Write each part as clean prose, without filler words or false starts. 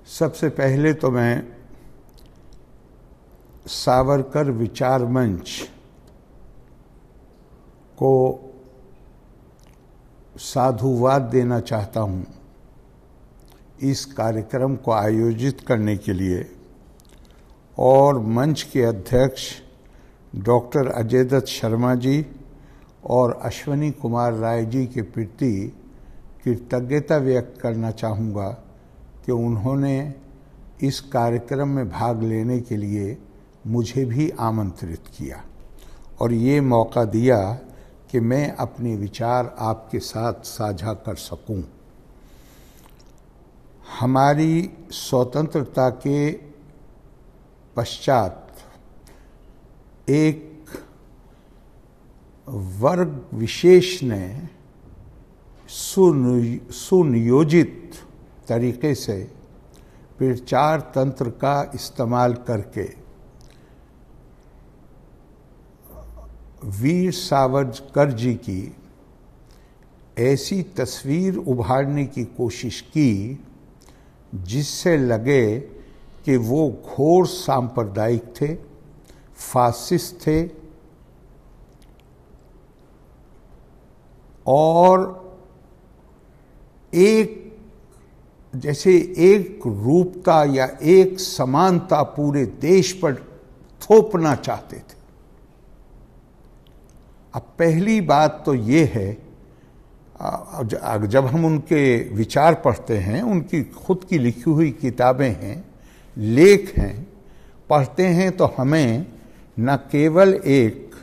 सबसे पहले तो मैं सावरकर विचार मंच को साधुवाद देना चाहता हूँ इस कार्यक्रम को आयोजित करने के लिए, और मंच के अध्यक्ष डॉक्टर अजय दत्त शर्मा जी और अश्वनी कुमार राय जी के प्रति कृतज्ञता व्यक्त करना चाहूँगा कि उन्होंने इस कार्यक्रम में भाग लेने के लिए मुझे भी आमंत्रित किया और ये मौका दिया कि मैं अपने विचार आपके साथ साझा कर सकूं। हमारी स्वतंत्रता के पश्चात एक वर्ग विशेष ने सुनियोजित तरीके से प्रचार तंत्र का इस्तेमाल करके वीर सावरकर जी की ऐसी तस्वीर उभारने की कोशिश की जिससे लगे कि वो घोर सांप्रदायिक थे, फासिस्ट थे और एक जैसे एक रूपता या एक समानता पूरे देश पर थोपना चाहते थे। अब पहली बात तो ये है, जब हम उनके विचार पढ़ते हैं, उनकी खुद की लिखी हुई किताबें हैं, लेख हैं, पढ़ते हैं तो हमें न केवल एक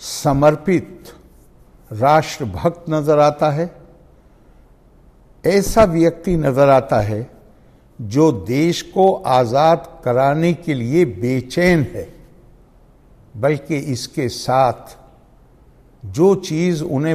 समर्पित राष्ट्रभक्त नजर आता है, ऐसा व्यक्ति नजर आता है जो देश को आजाद कराने के लिए बेचैन है, बल्कि इसके साथ जो चीज उन्हें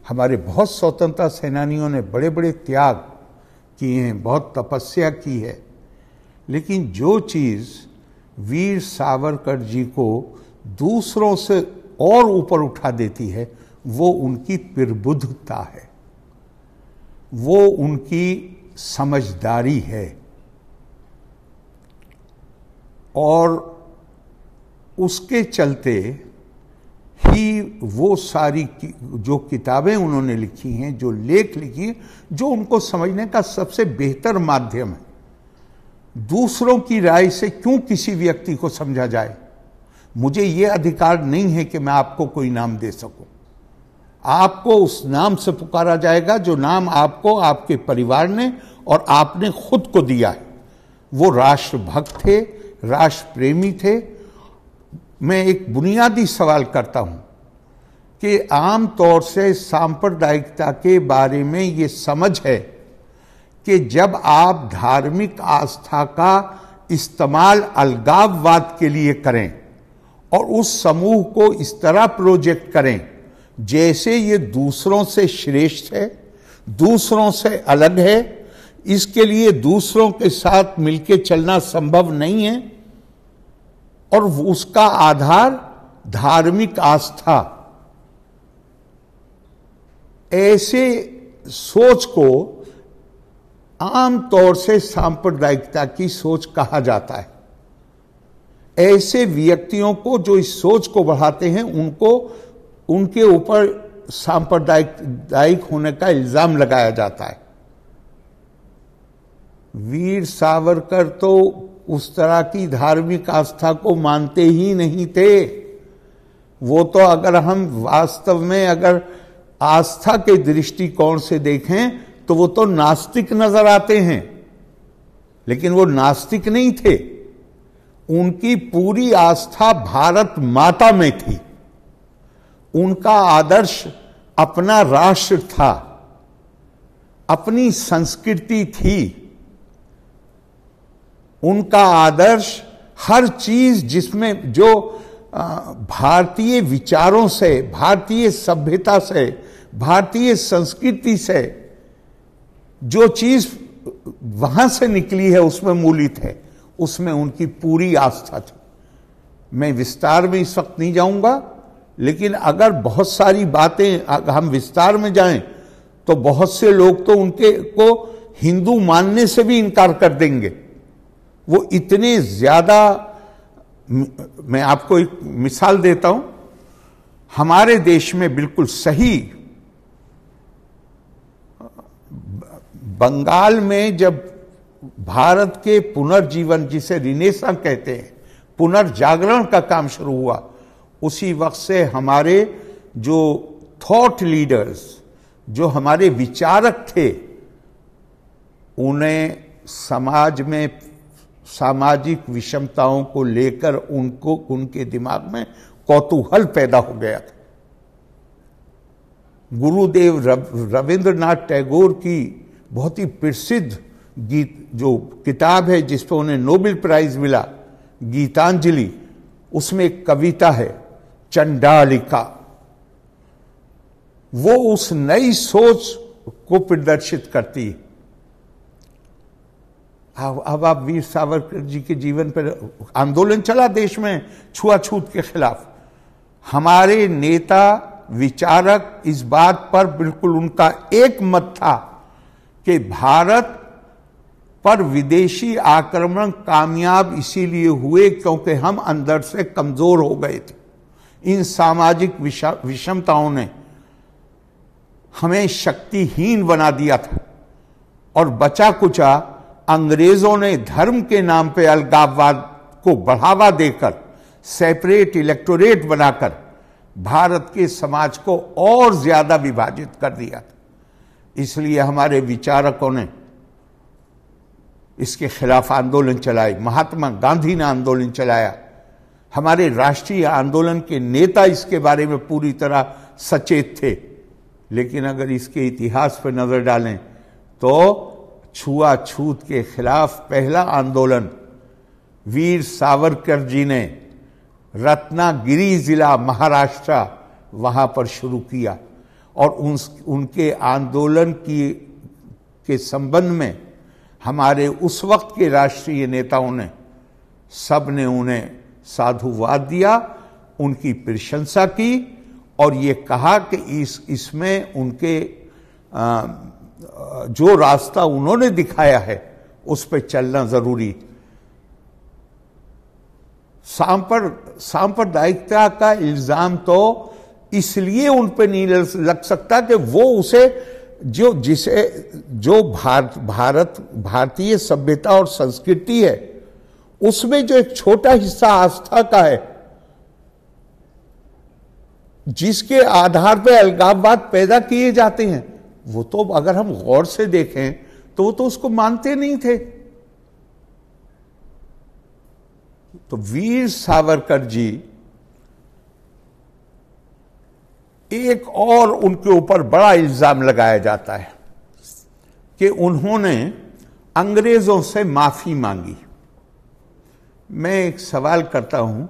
हमारे बहुत स्वतंत्रता सेनानियों ने बड़े बड़े त्याग किए हैं, बहुत तपस्या की है, लेकिन जो चीज वीर सावरकर जी को दूसरों से और ऊपर उठा देती है वो उनकी प्रबुद्धता है, वो उनकी समझदारी है। और उसके चलते ही वो सारी जो किताबें उन्होंने लिखी हैं, जो लेख लिखी हैं, जो उनको समझने का सबसे बेहतर माध्यम है। दूसरों की राय से क्यों किसी व्यक्ति को समझा जाए? मुझे ये अधिकार नहीं है कि मैं आपको कोई नाम दे सकूं। आपको उस नाम से पुकारा जाएगा जो नाम आपको आपके परिवार ने और आपने खुद को दिया है। वो राष्ट्रभक्त थे, राष्ट्र प्रेमी थे। मैं एक बुनियादी सवाल करता हूं कि आम तौर से सांप्रदायिकता के बारे में ये समझ है कि जब आप धार्मिक आस्था का इस्तेमाल अलगाववाद के लिए करें और उस समूह को इस तरह प्रोजेक्ट करें जैसे ये दूसरों से श्रेष्ठ है, दूसरों से अलग है, इसके लिए दूसरों के साथ मिलकर चलना संभव नहीं है और उसका आधार धार्मिक आस्था, ऐसे सोच को आम तौर से सांप्रदायिकता की सोच कहा जाता है। ऐसे व्यक्तियों को जो इस सोच को बढ़ाते हैं उनको उनके ऊपर सांप्रदायिक होने का इल्जाम लगाया जाता है। वीर सावरकर तो उस तरह की धार्मिक आस्था को मानते ही नहीं थे। वो तो अगर हम वास्तव में अगर आस्था के दृष्टिकोण से देखें तो वो तो नास्तिक नजर आते हैं, लेकिन वो नास्तिक नहीं थे। उनकी पूरी आस्था भारत माता में थी। उनका आदर्श अपना राष्ट्र था, अपनी संस्कृति थी। उनका आदर्श हर चीज जिसमें जो भारतीय विचारों से, भारतीय सभ्यता से, भारतीय संस्कृति से जो चीज वहां से निकली है उसमें मूलित है, उसमें उनकी पूरी आस्था थी। मैं विस्तार में इस वक्त नहीं जाऊंगा, लेकिन अगर बहुत सारी बातें हम विस्तार में जाएं तो बहुत से लोग तो उनके को हिंदू मानने से भी इनकार कर देंगे। वो इतने ज्यादा, मैं आपको एक मिसाल देता हूं, हमारे देश में बिल्कुल सही, बंगाल में जब भारत के पुनर्जीवन, जिसे रिनेसां कहते हैं, पुनर्जागरण का काम शुरू हुआ, उसी वक्त से हमारे जो थॉट लीडर्स, जो हमारे विचारक थे, उन्हें समाज में सामाजिक विषमताओं को लेकर उनको, उनके दिमाग में कौतूहल पैदा हो गया था। गुरुदेव रविंद्रनाथ टैगोर की बहुत ही प्रसिद्ध गीत, जो किताब है जिस पर उन्हें नोबेल प्राइज मिला, गीतांजलि, उसमें एक कविता है चंडालिका। वो उस नई सोच को प्रदर्शित करती है। अब आप वीर सावरकर जी के जीवन पर आंदोलन चला देश में छुआछूत के खिलाफ। हमारे नेता विचारक इस बात पर बिल्कुल उनका एक मत था कि भारत पर विदेशी आक्रमण कामयाब इसीलिए हुए क्योंकि हम अंदर से कमजोर हो गए थे। इन सामाजिक विषमताओं ने हमें शक्तिहीन बना दिया था और बचा कुचा अंग्रेजों ने धर्म के नाम पे अलगाववाद को बढ़ावा देकर सेपरेट इलेक्टोरेट बनाकर भारत के समाज को और ज्यादा विभाजित कर दिया था। इसलिए हमारे विचारकों ने इसके खिलाफ आंदोलन चलाए। महात्मा गांधी ने आंदोलन चलाया। हमारे राष्ट्रीय आंदोलन के नेता इसके बारे में पूरी तरह सचेत थे। लेकिन अगर इसके इतिहास पर नजर डालें तो छुआछूत के खिलाफ पहला आंदोलन वीर सावरकर जी ने रत्नागिरी जिला महाराष्ट्र वहां पर शुरू किया और उनके आंदोलन के संबंध में हमारे उस वक्त के राष्ट्रीय नेताओं ने सब ने उन्हें साधुवाद दिया, उनकी प्रशंसा की और ये कहा कि इसमें उनके जो रास्ता उन्होंने दिखाया है उस पर चलना जरूरी। सांप्रदायिकता का इल्जाम तो इसलिए उन पर नहीं लग सकता कि वो उसे जो भारतीय सभ्यता और संस्कृति है उसमें जो एक छोटा हिस्सा आस्था का है, जिसके आधार पर अलगाववाद पैदा किए जाते हैं, वो तो अगर हम गौर से देखें तो वो तो उसको मानते नहीं थे। तो वीर सावरकर जी, एक और उनके ऊपर बड़ा इल्जाम लगाया जाता है कि उन्होंने अंग्रेजों से माफी मांगी। मैं एक सवाल करता हूं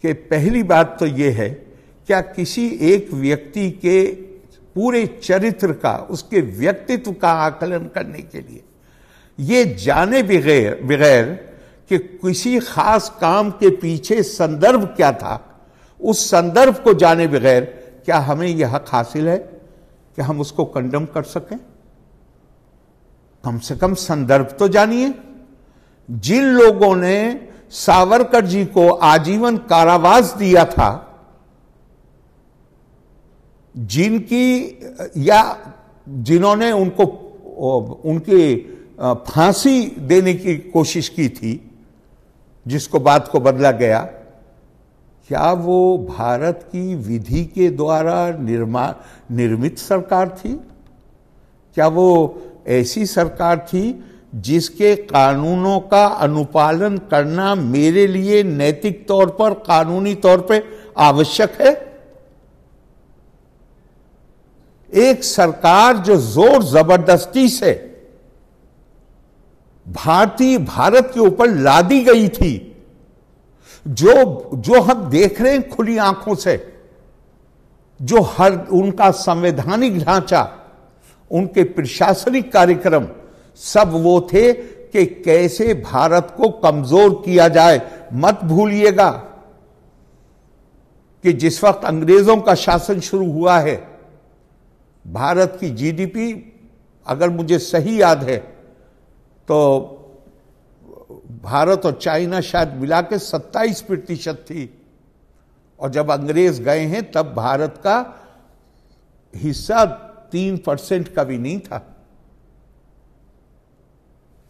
कि पहली बात तो यह है, क्या किसी एक व्यक्ति के पूरे चरित्र का, उसके व्यक्तित्व का आकलन करने के लिए ये जाने बगैर कि किसी खास काम के पीछे संदर्भ क्या था, उस संदर्भ को जाने बगैर क्या हमें यह हक हासिल है कि हम उसको कंडम कर सकें? कम से कम संदर्भ तो जानिए। जिन लोगों ने सावरकर जी को आजीवन कारावास दिया था, जिन्होंने उनको उनकी फांसी देने की कोशिश की थी, जिसको बात को बदला गया, क्या वो भारत की विधि के द्वारा निर्मित सरकार थी? क्या वो ऐसी सरकार थी जिसके कानूनों का अनुपालन करना मेरे लिए नैतिक तौर पर, कानूनी तौर पर आवश्यक है? एक सरकार जो जोर जबरदस्ती से भारत के ऊपर लादी गई थी, जो हम देख रहे हैं खुली आंखों से, जो हर उनका संवैधानिक ढांचा, उनके प्रशासनिक कार्यक्रम सब वो थे कि कैसे भारत को कमजोर किया जाए। मत भूलिएगा कि जिस वक्त अंग्रेजों का शासन शुरू हुआ है, भारत की जीडीपी अगर मुझे सही याद है तो भारत और चाइना शायद मिला के 27% थी, और जब अंग्रेज गए हैं तब भारत का हिस्सा 3% का भी नहीं था।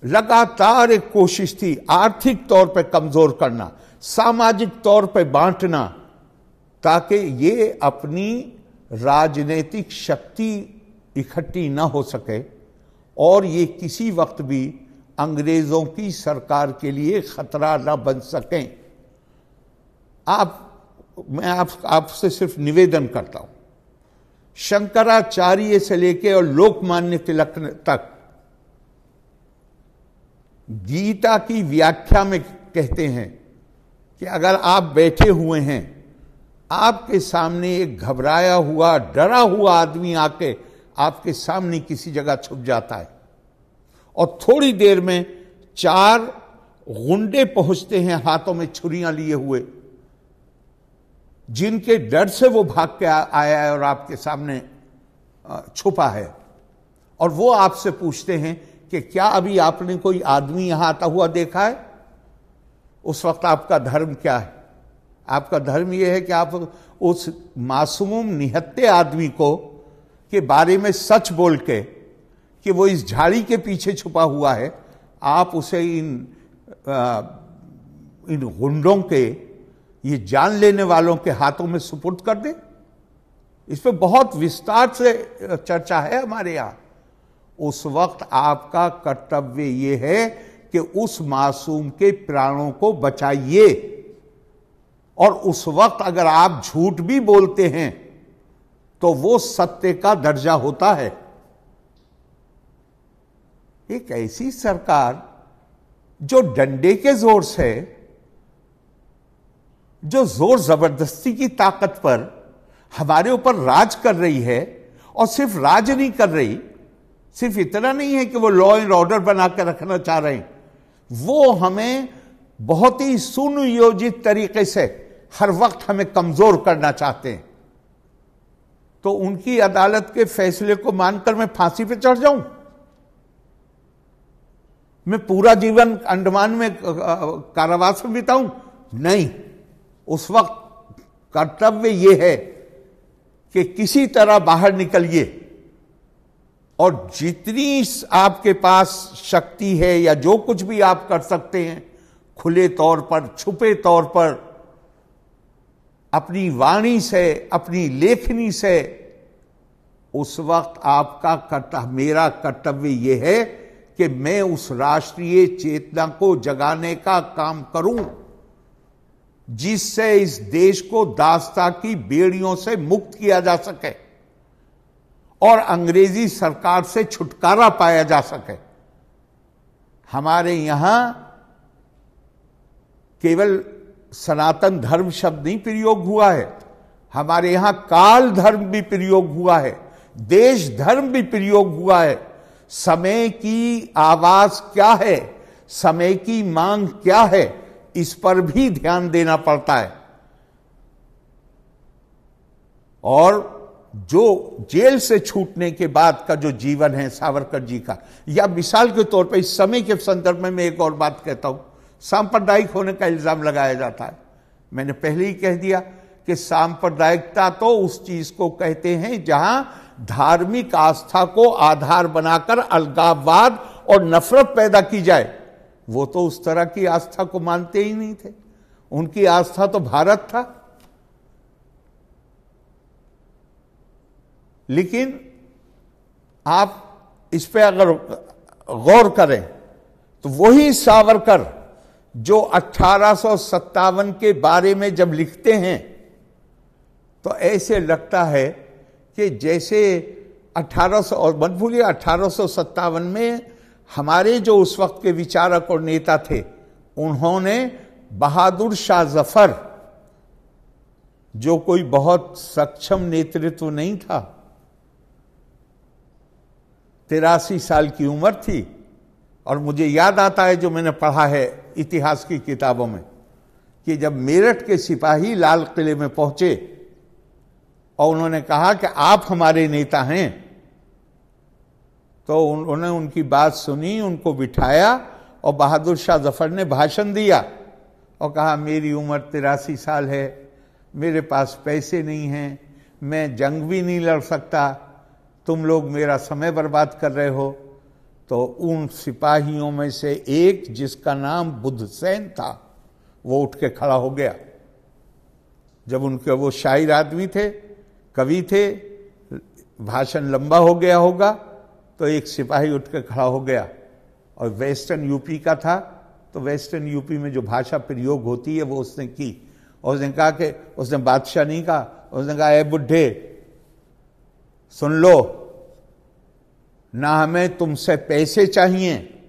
लगातार एक कोशिश थी आर्थिक तौर पे कमजोर करना, सामाजिक तौर पे बांटना, ताकि ये अपनी राजनीतिक शक्ति इकट्ठी ना हो सके और ये किसी वक्त भी अंग्रेजों की सरकार के लिए खतरा ना बन सकें। मैं आपसे सिर्फ निवेदन करता हूं, शंकराचार्य से लेकर और लोकमान्य तिलक तक गीता की व्याख्या में कहते हैं कि अगर आप बैठे हुए हैं, आपके सामने एक घबराया हुआ डरा हुआ आदमी आके आपके सामने किसी जगह छुप जाता है और थोड़ी देर में 4 गुंडे पहुंचते हैं हाथों में छुरियां लिए हुए, जिनके डर से वो भाग के आया है और आपके सामने छुपा है, और वो आपसे पूछते हैं कि क्या अभी आपने कोई आदमी यहां आता हुआ देखा है? उस वक्त आपका धर्म क्या है? आपका धर्म यह है कि आप उस मासूम निहत्थे आदमी को के बारे में सच बोल के कि वो इस झाड़ी के पीछे छुपा हुआ है, आप उसे इन गुंडों के, ये जान लेने वालों के हाथों में सुपुर्द कर दे। इस पर बहुत विस्तार से चर्चा है हमारे यहां। उस वक्त आपका कर्तव्य यह है कि उस मासूम के प्राणों को बचाइए, और उस वक्त अगर आप झूठ भी बोलते हैं तो वो सत्य का दर्जा होता है। एक ऐसी सरकार जो डंडे के जोर से, जो जोर जबरदस्ती की ताकत पर हमारे ऊपर राज कर रही है, और सिर्फ राज नहीं कर रही, सिर्फ इतना नहीं है कि वो लॉ एंड ऑर्डर बना कर रखना चाह रहे हैं, वो हमें बहुत ही सुनियोजित तरीके से हर वक्त हमें कमजोर करना चाहते हैं। तो उनकी अदालत के फैसले को मानकर मैं फांसी पे चढ़ जाऊं? मैं पूरा जीवन अंडमान में कारावास में बिताऊं? नहीं। उस वक्त कर्तव्य यह है कि किसी तरह बाहर निकलिए, और जितनी आपके पास शक्ति है या जो कुछ भी आप कर सकते हैं, खुले तौर पर, छुपे तौर पर, अपनी वाणी से, अपनी लेखनी से, उस वक्त आपका कर्तव्य, मेरा कर्तव्य यह है कि मैं उस राष्ट्रीय चेतना को जगाने का काम करूं, जिससे इस देश को दास्ता की बेड़ियों से मुक्त किया जा सके और अंग्रेजी सरकार से छुटकारा पाया जा सके। हमारे यहां केवल सनातन धर्म शब्द नहीं प्रयोग हुआ है, हमारे यहां काल धर्म भी प्रयोग हुआ है, देश धर्म भी प्रयोग हुआ है। समय की आवाज क्या है, समय की मांग क्या है, इस पर भी ध्यान देना पड़ता है। और जो जेल से छूटने के बाद का जो जीवन है सावरकर जी का, या मिसाल के तौर पर इस समय के संदर्भ में मैं एक और बात कहता हूं, सांप्रदायिक होने का इल्जाम लगाया जाता है। मैंने पहले ही कह दिया कि सांप्रदायिकता तो उस चीज को कहते हैं जहां धार्मिक आस्था को आधार बनाकर अलगाववाद और नफरत पैदा की जाए। वो तो उस तरह की आस्था को मानते ही नहीं थे, उनकी आस्था तो भारत था। लेकिन आप इस पे अगर गौर करें तो वही सावरकर जो 1857 के बारे में जब लिखते हैं तो ऐसे लगता है कि जैसे 1800 और मत भूलिए 1857 में हमारे जो उस वक्त के विचारक और नेता थे, उन्होंने बहादुर शाह जफर, जो कोई बहुत सक्षम नेतृत्व नहीं था, 83 साल की उम्र थी, और मुझे याद आता है जो मैंने पढ़ा है इतिहास की किताबों में कि जब मेरठ के सिपाही लाल किले में पहुंचे और उन्होंने कहा कि आप हमारे नेता हैं, तो उन्होंने उनकी बात सुनी, उनको बिठाया और बहादुर शाह जफर ने भाषण दिया और कहा मेरी उम्र 83 साल है, मेरे पास पैसे नहीं हैं, मैं जंग भी नहीं लड़ सकता, तुम लोग मेरा समय बर्बाद कर रहे हो। तो उन सिपाहियों में से एक जिसका नाम बुद्धसेन था वो उठ के खड़ा हो गया। जब उनके, वो शायर आदमी थे, कवि थे, भाषण लंबा हो गया होगा तो एक सिपाही उठ के खड़ा हो गया और वेस्टर्न यूपी का था, तो वेस्टर्न यूपी में जो भाषा प्रयोग होती है वो उसने की। और उसने कहा कि, उसने बादशाह नहीं कहा, उसने कहा ए बुढ़े सुन लो, ना हमें तुमसे पैसे चाहिए,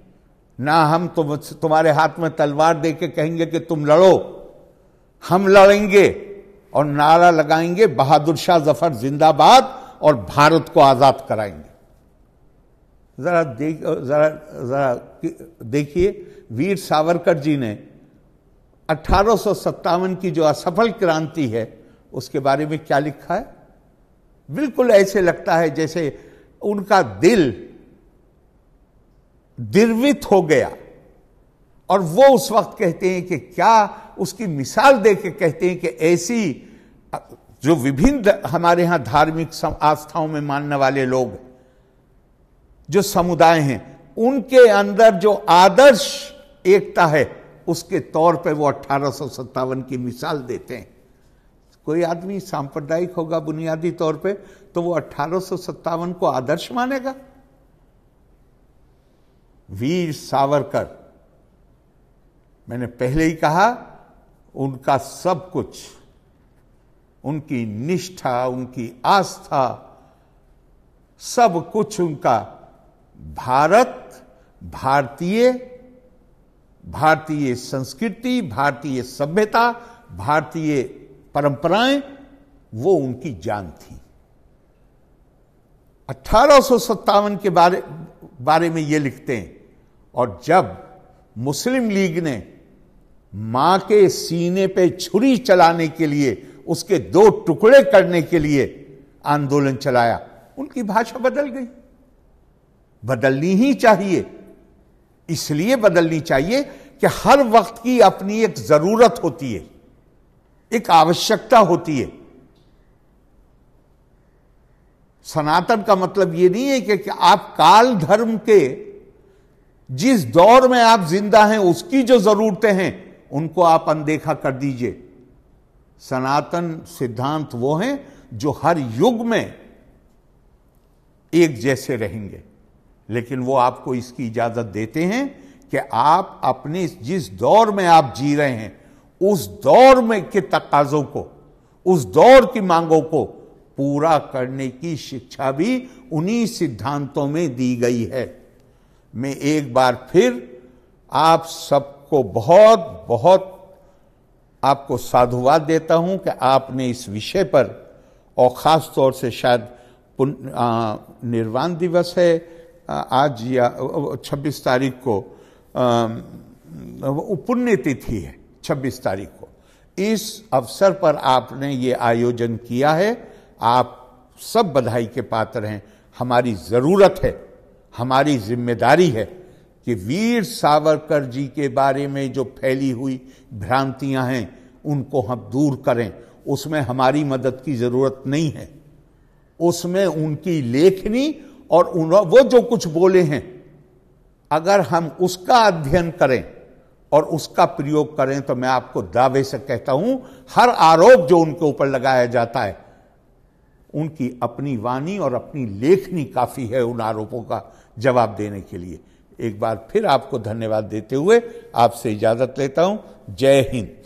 ना हम तुम्हारे हाथ में तलवार दे के कहेंगे कि तुम लड़ो, हम लड़ेंगे और नारा लगाएंगे बहादुर शाह जफर जिंदाबाद और भारत को आजाद कराएंगे। जरा देखिए, वीर सावरकर जी ने 1857 की जो असफल क्रांति है उसके बारे में क्या लिखा है। बिल्कुल ऐसे लगता है जैसे उनका दिल द्रवित हो गया, और वो उस वक्त कहते हैं कि क्या, उसकी मिसाल देके कहते हैं कि ऐसी जो विभिन्न हमारे यहां धार्मिक आस्थाओं में मानने वाले लोग, जो समुदाय हैं, उनके अंदर जो आदर्श एकता है उसके तौर पे वो 1857 की मिसाल देते हैं। कोई आदमी सांप्रदायिक होगा बुनियादी तौर पे तो वो 1857 को आदर्श मानेगा। वीर सावरकर, मैंने पहले ही कहा, उनका सब कुछ, उनकी निष्ठा, उनकी आस्था, सब कुछ उनका भारत, भारतीय संस्कृति, भारतीय सभ्यता, भारतीय परंपराएं, वो उनकी जान थी। 1857 के बारे में ये लिखते हैं, और जब मुस्लिम लीग ने मां के सीने पे छुरी चलाने के लिए, उसके 2 टुकड़े करने के लिए आंदोलन चलाया, उनकी भाषा बदल गई। बदलनी ही चाहिए, इसलिए बदलनी चाहिए कि हर वक्त की अपनी एक जरूरत होती है, एक आवश्यकता होती है। सनातन का मतलब यह नहीं है कि आप काल धर्म के जिस दौर में आप जिंदा हैं उसकी जो जरूरतें हैं उनको आप अनदेखा कर दीजिए। सनातन सिद्धांत वो हैं जो हर युग में एक जैसे रहेंगे, लेकिन वो आपको इसकी इजाजत देते हैं कि आप अपने जिस दौर में आप जी रहे हैं उस दौर में के तकाजों को, उस दौर की मांगों को पूरा करने की शिक्षा भी उन्हीं सिद्धांतों में दी गई है। मैं एक बार फिर आप सबको बहुत बहुत आपको साधुवाद देता हूं कि आपने इस विषय पर, और खास तौर से शायद निर्वाण दिवस है आज या 26 तारीख को, पुण्यतिथि है 26 तारीख को, इस अवसर पर आपने ये आयोजन किया है। आप सब बधाई के पात्र हैं। हमारी जरूरत है, हमारी जिम्मेदारी है कि वीर सावरकर जी के बारे में जो फैली हुई भ्रांतियां हैं उनको हम दूर करें। उसमें हमारी मदद की जरूरत नहीं है, उसमें उनकी लेखनी और वो जो कुछ बोले हैं, अगर हम उसका अध्ययन करें और उसका प्रयोग करें तो मैं आपको दावे से कहता हूं हर आरोप जो उनके ऊपर लगाया जाता है, उनकी अपनी वाणी और अपनी लेखनी काफी है उन आरोपों का जवाब देने के लिए। एक बार फिर आपको धन्यवाद देते हुए आपसे इजाजत लेता हूं। जय हिंद।